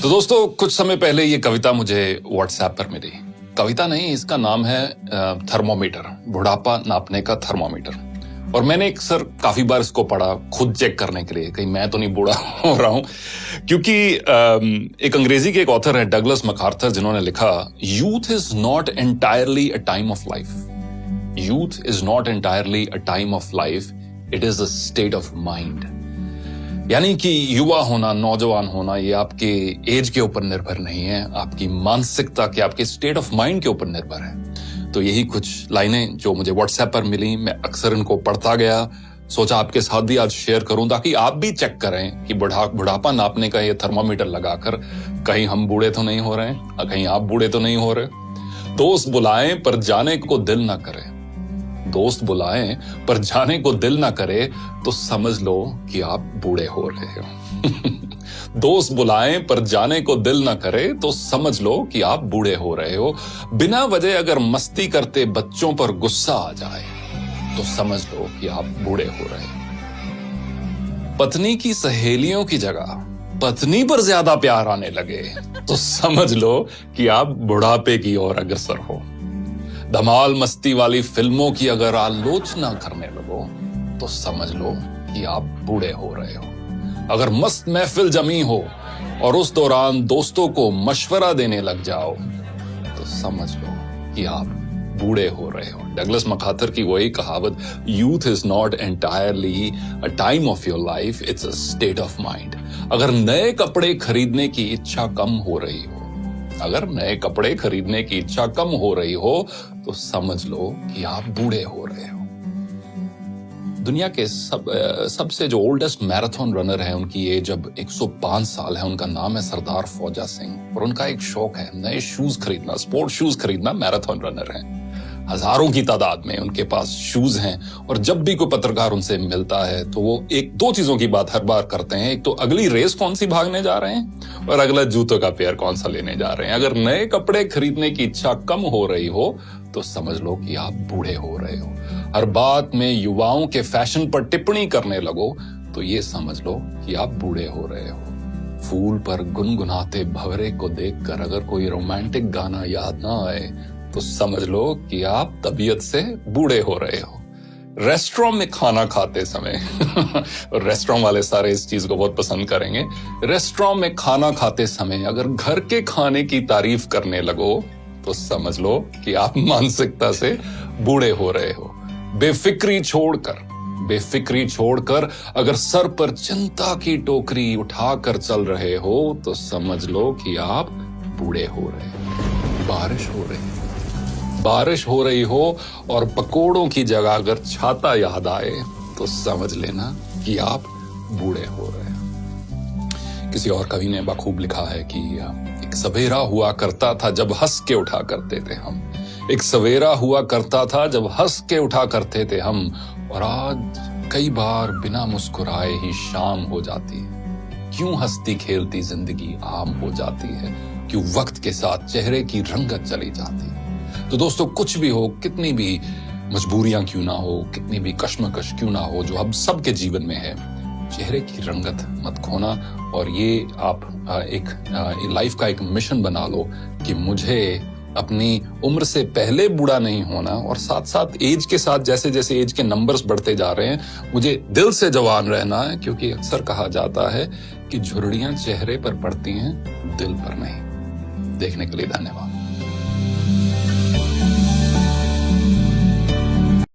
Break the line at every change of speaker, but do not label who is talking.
तो दोस्तों कुछ समय पहले ये कविता मुझे व्हाट्सएप पर मिली। कविता नहीं, इसका नाम है थर्मोमीटर, बुढ़ापा नापने का थर्मोमीटर। और मैंने अक्सर काफी बार इसको पढ़ा खुद चेक करने के लिए, कहीं मैं तो नहीं बूढ़ा हो रहा हूं। क्योंकि एक अंग्रेजी के एक ऑथर है डगलस मैकार्थर, जिन्होंने लिखा, youth is not entirely a time of life. Youth is not entirely a time of life, it is a state of mind. यानी कि युवा होना, नौजवान होना, ये आपके एज के ऊपर निर्भर नहीं है, आपकी मानसिकता के, आपके स्टेट ऑफ माइंड के ऊपर निर्भर है। तो यही कुछ लाइनें जो मुझे व्हाट्सएप पर मिली, मैं अक्सर इनको पढ़ता गया, सोचा आपके साथ भी आज शेयर करूं ताकि आप भी चेक करें कि बुढ़ापा नापने का ये थर्मामीटर लगाकर कहीं हम बूढ़े तो नहीं हो रहे हैं, कहीं आप बूढ़े तो नहीं हो रहे। दोस्त बुलाएं पर जाने को दिल ना करे, दोस्त बुलाएं पर जाने को दिल ना करे तो समझ लो कि आप बूढ़े हो रहे हो। दोस्त बुलाएं पर जाने को दिल ना करे तो समझ लो कि आप बूढ़े हो रहे हो। बिना वजह अगर मस्ती करते बच्चों पर गुस्सा आ जाए तो समझ लो कि आप बूढ़े हो रहे हो। पत्नी की सहेलियों की जगह पत्नी पर ज्यादा प्यार आने लगे तो समझ लो कि आप बुढ़ापे की ओर अग्रसर हो। धमाल मस्ती वाली फिल्मों की अगर आलोचना करने लगो तो समझ लो कि आप बूढ़े हो रहे हो। अगर मस्त महफिल जमी हो और उस दौरान दोस्तों को मशवरा देने लग जाओ तो समझ लो कि आप बूढ़े हो रहे हो। डगलस मैकार्थर की वही कहावत, youth is not entirely a time of your life, it's a state of mind. अगर नए कपड़े खरीदने की इच्छा कम हो रही हो, अगर नए कपड़े खरीदने की इच्छा कम हो रही हो तो समझ लो कि आप बूढ़े हो रहे हो। दुनिया के सबसे जो ओल्डेस्ट मैराथन रनर है, उनकी एज अब 105 साल है। उनका नाम है सरदार फौजा सिंह और उनका एक शौक है नए शूज खरीदना, स्पोर्ट शूज खरीदना। मैराथन रनर है, हजारों की तादाद में उनके पास शूज हैं। और जब भी कोई पत्रकार उनसे मिलता है तो वो एक दो चीजों की बात हर बार करते हैं, एक तो अगली रेस कौन सी भागने जा रहे हैं और अगला जूतों का पेयर कौन सा लेने जा रहे हैं। अगर नए कपड़े खरीदने की इच्छा कम हो रही हो तो समझ लो कि आप बूढ़े हो रहे हो। हर बात में युवाओं के फैशन पर टिप्पणी करने लगो तो ये समझ लो कि आप बूढ़े हो रहे हो। फूल पर गुनगुनाते भंवरे को देखकर अगर कोई रोमांटिक गाना याद ना आए तो समझ लो कि आप तबीयत से बूढ़े हो रहे हो। रेस्टोरेंट में खाना खाते समय और रेस्टोरेंट वाले सारे इस चीज को बहुत पसंद करेंगे। रेस्टोरेंट में खाना खाते समय अगर घर के खाने की तारीफ करने लगो तो समझ लो कि आप मानसिकता से बूढ़े हो रहे हो। बेफिक्री छोड़कर अगर सर पर चिंता की टोकरी उठाकर चल रहे हो तो समझ लो कि आप बूढ़े हो रहे हो। बारिश हो रही हो और पकोड़ों की जगह अगर छाता याद आए तो समझ लेना कि आप बूढ़े हो रहे हो। किसी और कवि ने बखूब लिखा है कि एक सवेरा हुआ करता था जब हंस के उठा करते थे हम, एक सवेरा हुआ करता था जब हंस के उठा करते थे हम, और आज कई बार बिना मुस्कुराए ही शाम हो जाती है। क्यों हंसती खेलती जिंदगी आम हो जाती है, क्यों वक्त के साथ चेहरे की रंगत चली जाती है। तो दोस्तों कुछ भी हो, कितनी भी मजबूरियां क्यों ना हो, कितनी भी कश्मकश क्यों ना हो जो अब सबके जीवन में है, चेहरे की रंगत मत खोना। और ये आप एक लाइफ का एक मिशन बना लो कि मुझे अपनी उम्र से पहले बूढ़ा नहीं होना, और साथ साथ एज के साथ जैसे जैसे एज के नंबर्स बढ़ते जा रहे हैं मुझे दिल से जवान रहना है। क्योंकि अक्सर कहा जाता है कि झुर्रियां चेहरे पर पड़ती हैं, दिल पर नहीं। देखने के लिए धन्यवाद।